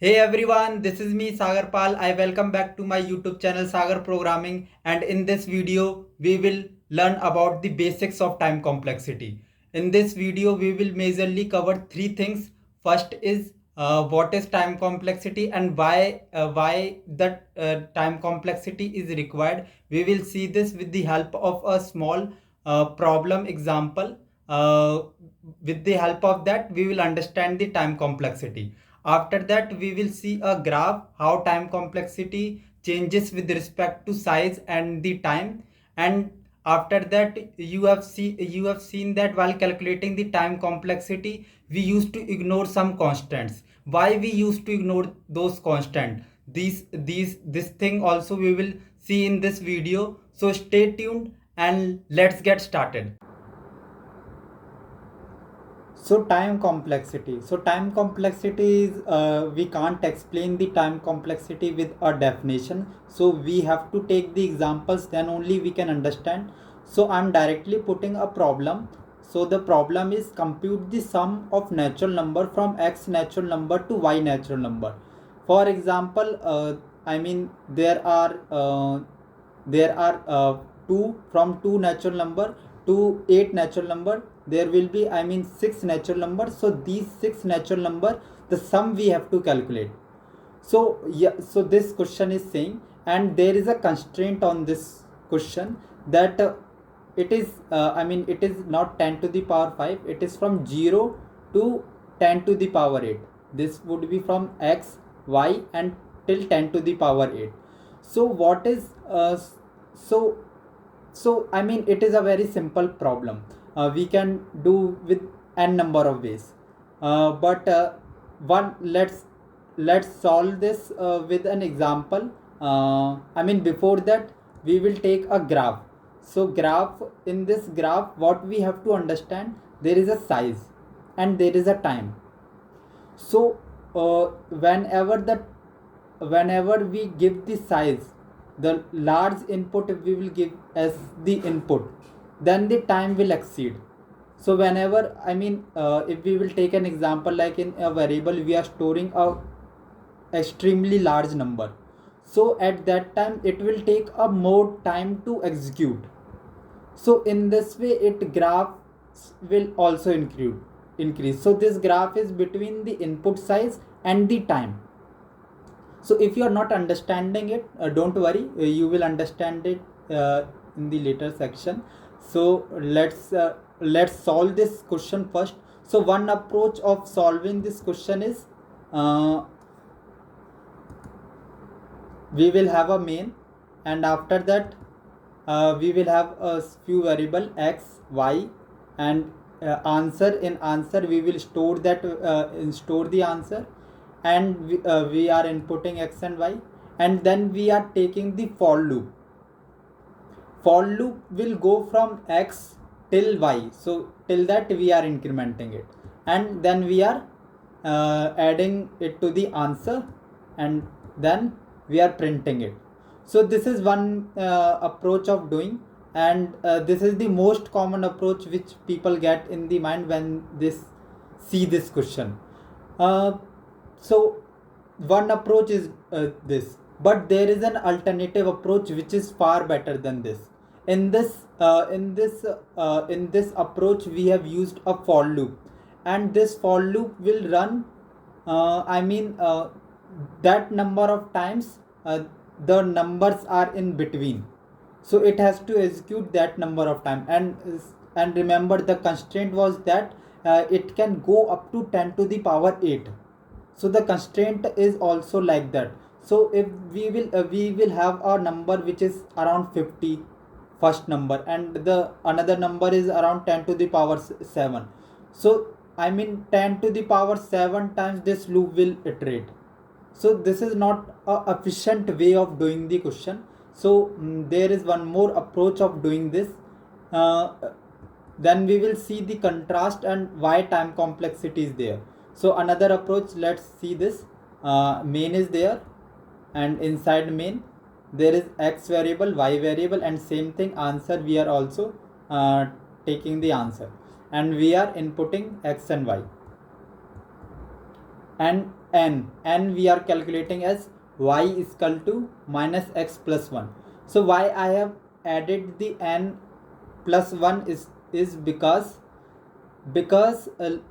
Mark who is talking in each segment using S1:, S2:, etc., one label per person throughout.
S1: Hey everyone, this is me Sagar Pal. I welcome back to my YouTube channel Sagar Programming, and in this video we will learn about the basics of time complexity. In this video we will majorly cover three things. First is what is time complexity and why that time complexity is required. We will see this with the help of a small problem example. With the help of that we will understand the time complexity. After that, we will see a graph how time complexity changes with respect to size and the time. And after that, you have seen that while calculating the time complexity, we used to ignore some constants. Why we used to ignore those constants? This thing also we will see in this video. So stay tuned and let's get started. So time complexity is we can't explain the time complexity with a definition. So we have to take the examples, then only we can understand. So I'm directly putting a problem. So the problem is compute the sum of natural number from x natural number to y natural number. For example, I mean there are 2 from 2 natural number to 8 natural number. There will be, I mean, 6 natural numbers. So these 6 natural number, the sum we have to calculate. So yeah, so this question is saying, and there is a constraint on this question that it is I mean it is not 10 to the power 5, it is from 0 to 10 to the power 8. This would be from x y and till 10 to the power 8. So what is so so I mean it is a very simple problem. We can do with n number of ways. But one let's solve this with an example. I mean before that we will take a graph. So graph, in this graph what we have to understand, there is a size and there is a time. So whenever we give the size, the large input we will give as the input, then the time will exceed. So whenever, I mean, if we will take an example, like in a variable we are storing a extremely large number, so at that time it will take a more time to execute. So in this way it graph will also increase. So this graph is between the input size and the time. So if you are not understanding it, don't worry, you will understand it in the later section. So let's solve this question first. So one approach of solving this question is, we will have a main, and after that we will have a few variable x y, and answer we will store the answer, and we are inputting x and y, and then we are taking the for loop will go from x till y. So till that we are incrementing it, and then we are adding it to the answer, and then we are printing it. So this is one approach of doing, and this is the most common approach which people get in the mind when they see this question. So one approach is this, but there is an alternative approach which is far better than this. In this approach we have used a for loop, and this for loop will run, I mean, that number of times the numbers are in between. So it has to execute that number of time, and remember the constraint was that it can go up to 10 to the power 8. So the constraint is also like that. So if we will have a number which is around 50, first number, and the another number is around 10 to the power 7. So I mean 10 to the power 7 times this loop will iterate. So this is not a efficient way of doing the question. So there is one more approach of doing this. uh, then we will see the contrast and why time complexity is there. So another approach, let's see this. Main is there, and inside main there is x variable, y variable, and same thing answer we are also taking the answer, and we are inputting x and y. And n we are calculating as y is equal to minus x plus 1. So why I have added the n plus 1 is because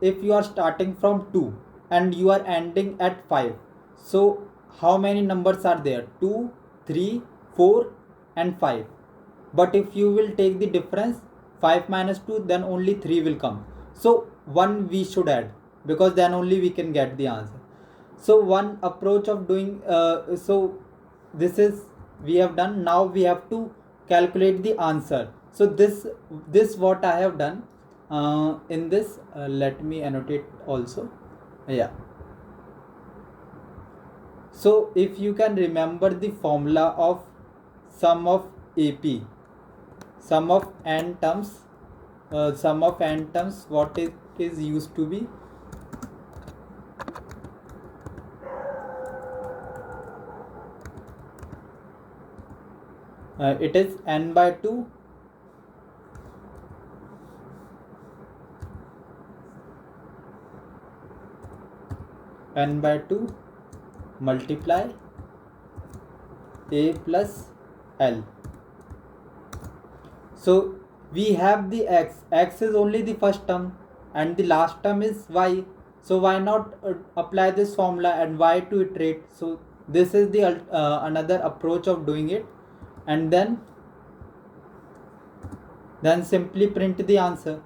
S1: if you are starting from 2 and you are ending at 5, so how many numbers are there? 2, 3, 4 and 5. But if you will take the difference 5 minus 2, then only 3 will come. So 1 we should add, because then only we can get the answer. So one approach of doing so this is we have done. Now we have to calculate the answer. So this what I have done in this. Let me annotate also. Yeah. So if you can remember the formula of sum of AP, sum of n terms, what it is used to be. It is n by 2 multiply a plus l. So we have the x is only the first term and the last term is y. So why not apply this formula and y to iterate? So this is the another approach of doing it, and then simply print the answer.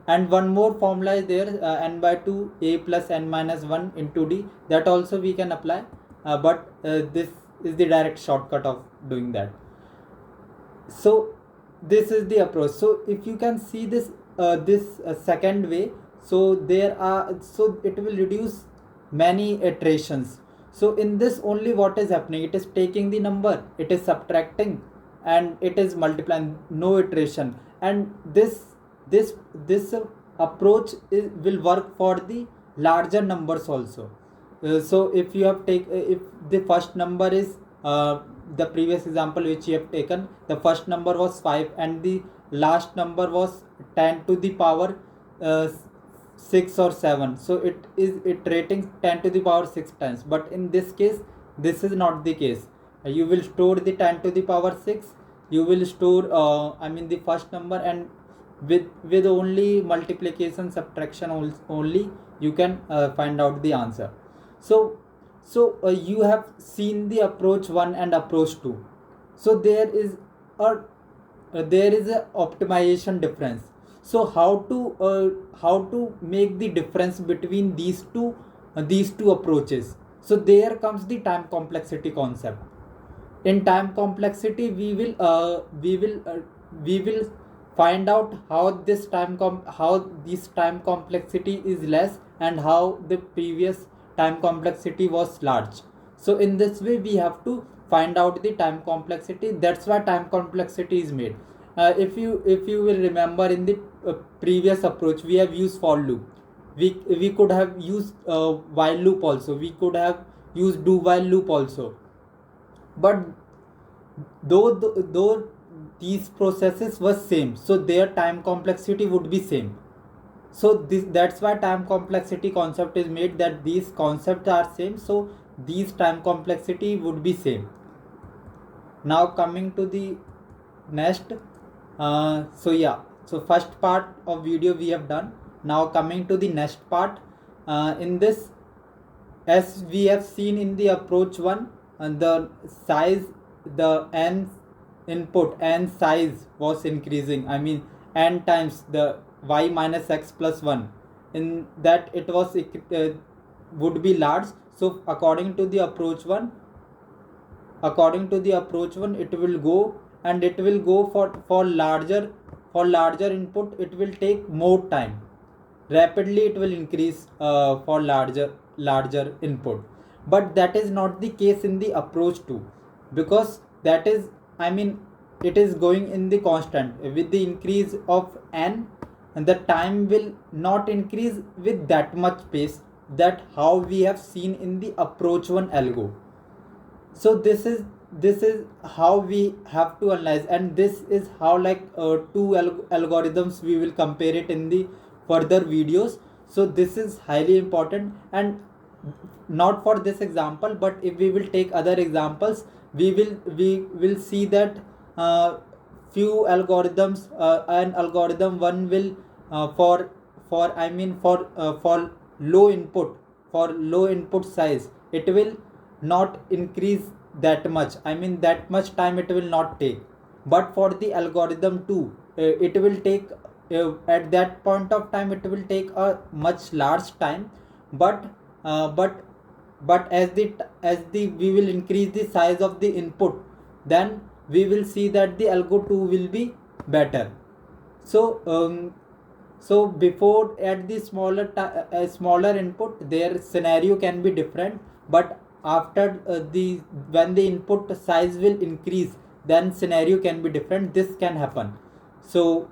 S1: And one more formula is there, n by 2 a plus n minus 1 into d, that also we can apply, but this is the direct shortcut of doing that. So this is the approach. So if you can see this second way, so there are, so it will reduce many iterations. So in this only what is happening, it is taking the number, it is subtracting and it is multiplying, no iteration. And this approach will work for the larger numbers also. So if you have if the first number is the previous example which you have taken, the first number was 5 and the last number was 10 to the power 6 or 7, so it is iterating 10 to the power 6 times. But in this case this is not the case. You will store the 10 to the power 6, you will store the first number, and with only multiplication subtraction only you can find out the answer. So you have seen the approach 1 and approach 2. So there is a optimization difference. So how to make the difference between these two approaches? So there comes the time complexity concept. In time complexity we will find out how this time complexity is less and how the previous time complexity was large. So in this way we have to find out the time complexity. That's why time complexity is made. If you will remember, in the previous approach we have used for loop. We could have used while loop also, we could have used do while loop also, but though these processes were same, so their time complexity would be same. So that's why time complexity concept is made, that these concepts are same, so these time complexity would be same. Now coming to the next, so first part of video we have done. Now coming to the next part, in this, as we have seen in the approach 1, the size, the n input n size was increasing, n times the y minus x plus 1, in that it was would be large. So according to the approach 1, it will go, and it will go for larger input, it will take more time. Rapidly it will increase for larger input. But that is not the case in the approach 2, because that is, it is going in the constant. With the increase of n, and the time will not increase with that much pace, that how we have seen in the approach 1 algo. So this is how we have to analyze, and this is how, like, two algorithms we will compare it in the further videos. So this is highly important. And not for this example, but if we will take other examples, we will see that uh, few algorithms, an algorithm one will for I mean for low input, for low input size, it will not increase that much, I mean that much time it will not take. But for the algorithm 2, it will take at that point of time it will take a much large time. But uh, but but as the we will increase the size of the input, then we will see that the algo 2 will be better. So before at the smaller input, their scenario can be different, but after the when the input size will increase, then scenario can be different. This can happen. So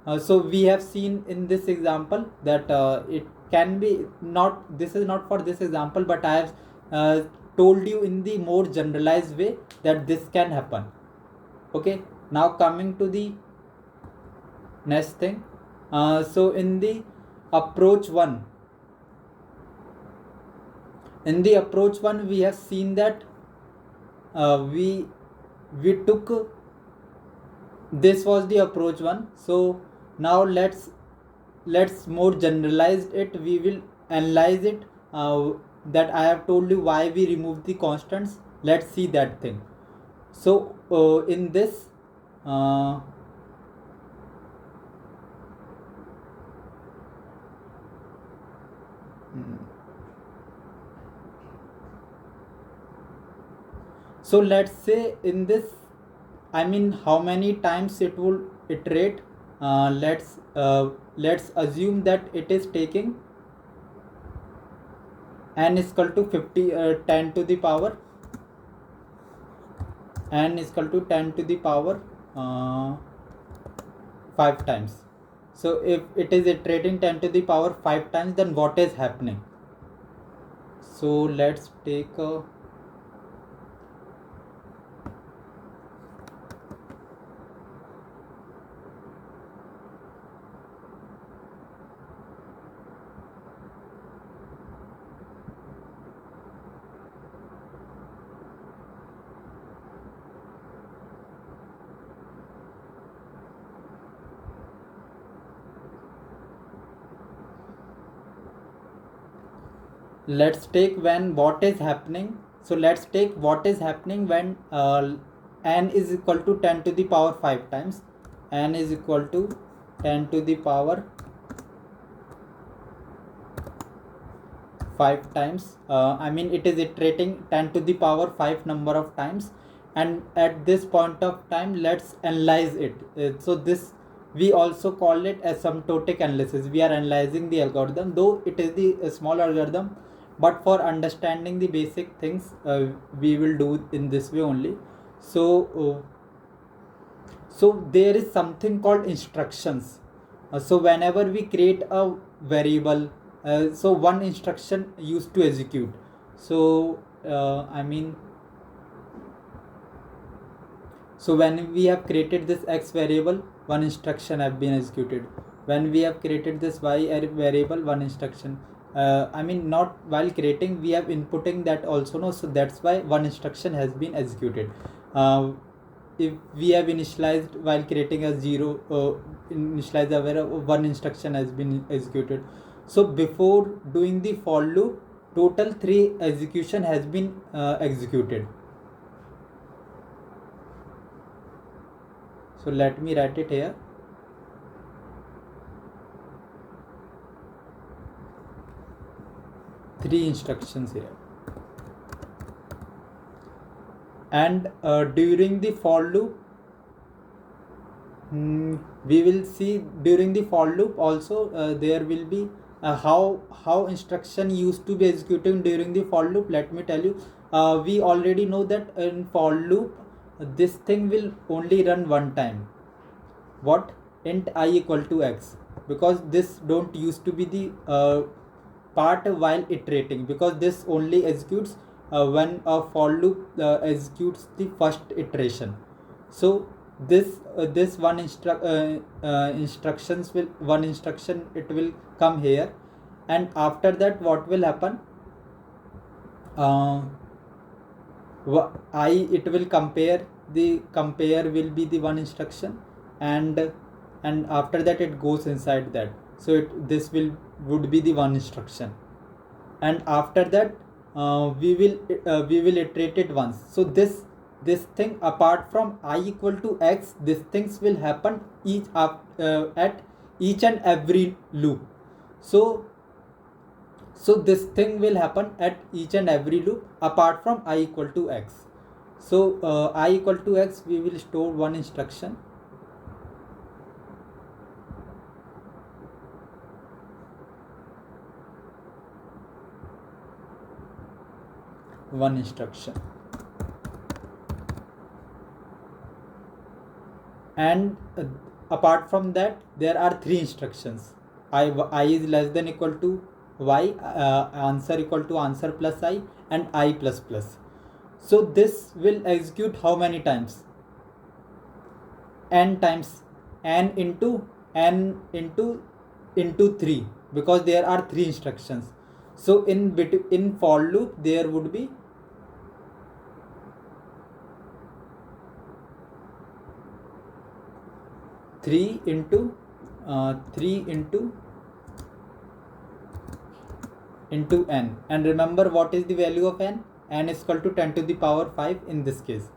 S1: we have seen in this example that it can be not, this is not for this example, but I have uh, told you in the more generalized way that this can happen. Okay, now coming to the next thing. So in the approach one we have seen that we took, this was the approach one. So now let's more generalize it. We will analyze it, that I have told you why we remove the constants. Let's see that thing. So in this so let's say in this, I mean how many times it will iterate. Let's assume that it is taking n is equal to 10 to the power, n is equal to 10 to the power 5 times. So if it is iterating 10 to the power 5 times, then what is happening? So let's take a let's take when what is happening. So let's take what is happening when n is equal to 10 to the power 5 times. N is equal to 10 to the power 5 times. I mean it is iterating 10 to the power 5 number of times, and at this point of time let's analyze it. So this we also call it asymptotic analysis. We are analyzing the algorithm, though it is the small algorithm, but for understanding the basic things we will do in this way only. So there is something called instructions. So whenever we create a variable, so one instruction used to execute. So I mean, so when we have created this x variable, one instruction have been executed. When we have created this y variable, one instruction. I mean not while creating, we have inputting that also, no, so that's why one instruction has been executed. If we have initialized while creating a 0, initialize a variable, one instruction has been executed. So before doing the for loop, total 3 execution has been executed. So let me write it here. Three instructions here. And during the for loop, we will see during the for loop also there will be how instruction used to be executing during the for loop. Let me tell you, we already know that in for loop this thing will only run one time. What? Int I equal to x, because this don't used to be the part while iterating, because this only executes when a for loop executes the first iteration. So this one instructions will, one instruction it will come here, and after that what will happen? uh, I it will compare, the compare will be the one instruction, and after that it goes inside that, so this would be the one instruction, and after that we will iterate it once. So this thing, apart from I equal to x, these things will happen at each and every loop. So this thing will happen at each and every loop apart from I equal to x. So I equal to x, we will store one instruction, and apart from that there are three instructions. I is less than equal to y, answer equal to answer plus I, and I plus plus. So this will execute how many times? N times, n into 3, because there are three instructions. So in for loop there would be 3 into n. And remember, what is the value of n? N is equal to 10 to the power 5 in this case,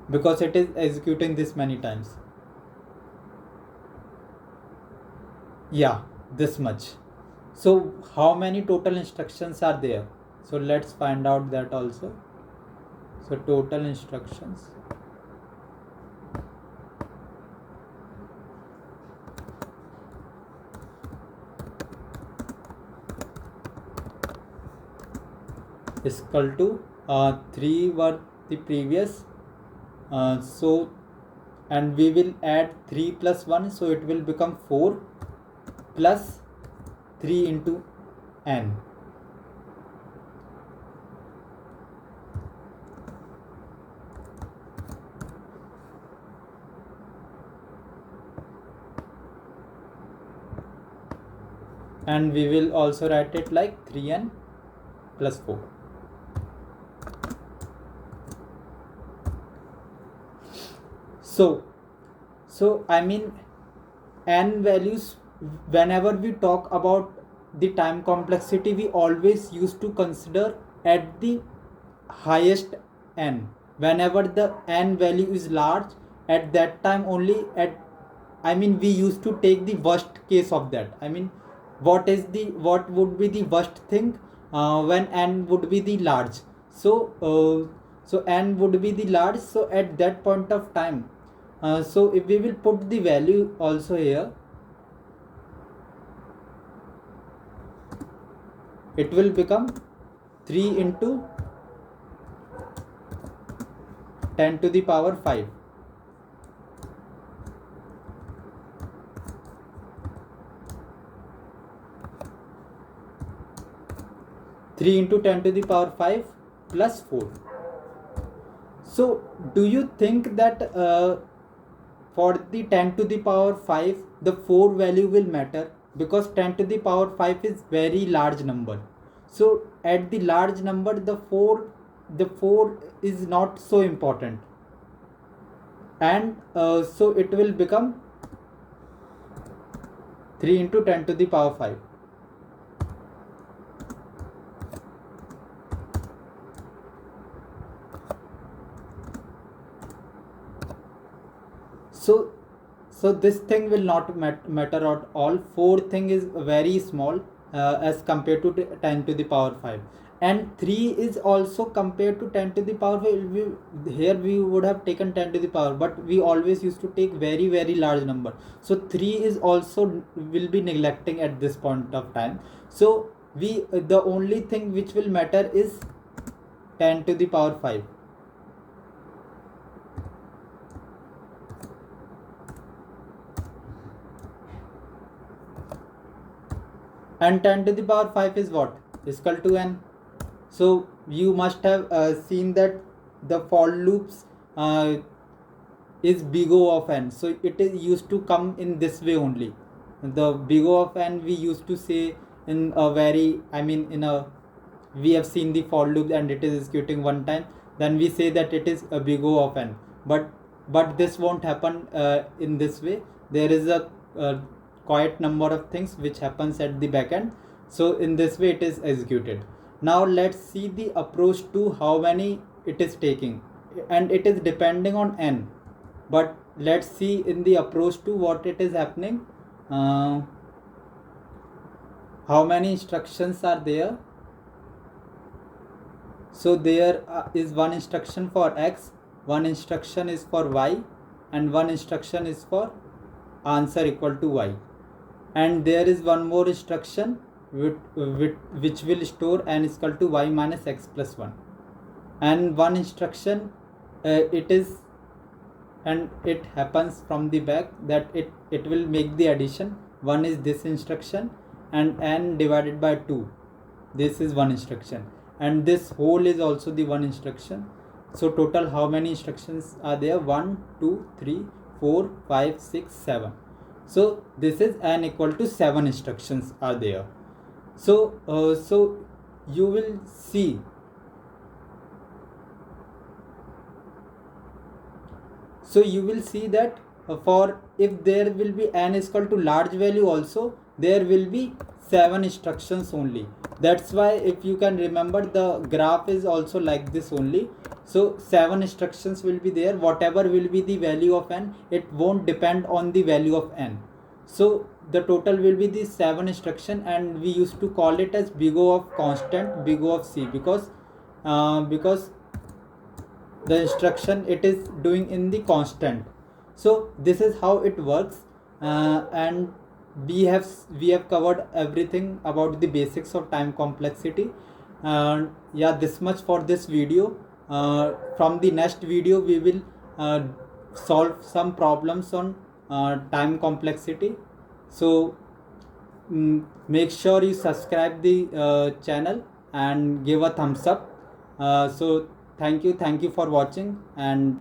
S1: because it is executing this many times. Yeah, this much. So how many total instructions are there? So let's find out that also. So total instructions, is equal to 3 were the previous, so, and we will add 3 plus 1, so it will become 4 plus 3 into n. And we will also write it like 3n plus 4. So I mean, n values, whenever we talk about the time complexity, we always used to consider at the highest n. Whenever the n value is large, at that time only, we used to take the worst case of that. I mean, what would be the worst thing when n would be the large? So n would be the large, so at that point of time, so if we will put the value also here, it will become 3 into 10 to the power 5. Three into 10 to the power 5 plus 4. So do you think that for the 10 to the power 5 the 4 value will matter? Because 10 to the power 5 is very large number. So at the large number, the 4 is not so important, and so it will become 3 into 10 to the power 5. So this thing will not matter at all. 4 thing is very small as compared to 10 to the power 5, and 3 is also compared to 10 to the power 5. Here we would have taken 10 to the power, but we always used to take very large number. So 3 is also will be neglecting at this point of time. So the only thing which will matter is 10 to the power 5. And 10 to the power 5 is what? Is equal to n. So you must have seen that the for loops is big O of n. So it is used to come in this way only. The big O of n we used to say in a very, in a we have seen the for loop and it is executing one time, then we say that it is a big O of n. But this won't happen in this way. There is a quite number of things which happens at the backend. So in this way it is executed. Now let's see the approach to how many it is taking, and it is depending on n. But let's see in the approach to what it is happening. How many instructions are there? So there is one instruction for x, one instruction is for y, and one instruction is for answer equal to y. And there is one more instruction which will store n is equal to y minus x plus 1. And one instruction it happens from the back that it will make the addition. One is this instruction, and n divided by 2, this is one instruction, and this whole is also the one instruction. So total how many instructions are there? 1 2 3 4 5 6 7. So this is n equal to 7 instructions are there. So you will see, that for if there will be n is equal to large value also, there will be 7 instructions only. That's why if you can remember, the graph is also like this only. So 7 instructions will be there. Whatever will be the value of n, it won't depend on the value of n. So the total will be the 7 instruction, and we used to call it as big O of constant, big O of c, because the instruction it is doing in the constant. So this is how it works, and we have covered everything about the basics of time complexity. Yeah, this much for this video. From the next video we will solve some problems on time complexity. So make sure you subscribe the channel and give a thumbs up. So thank you for watching, and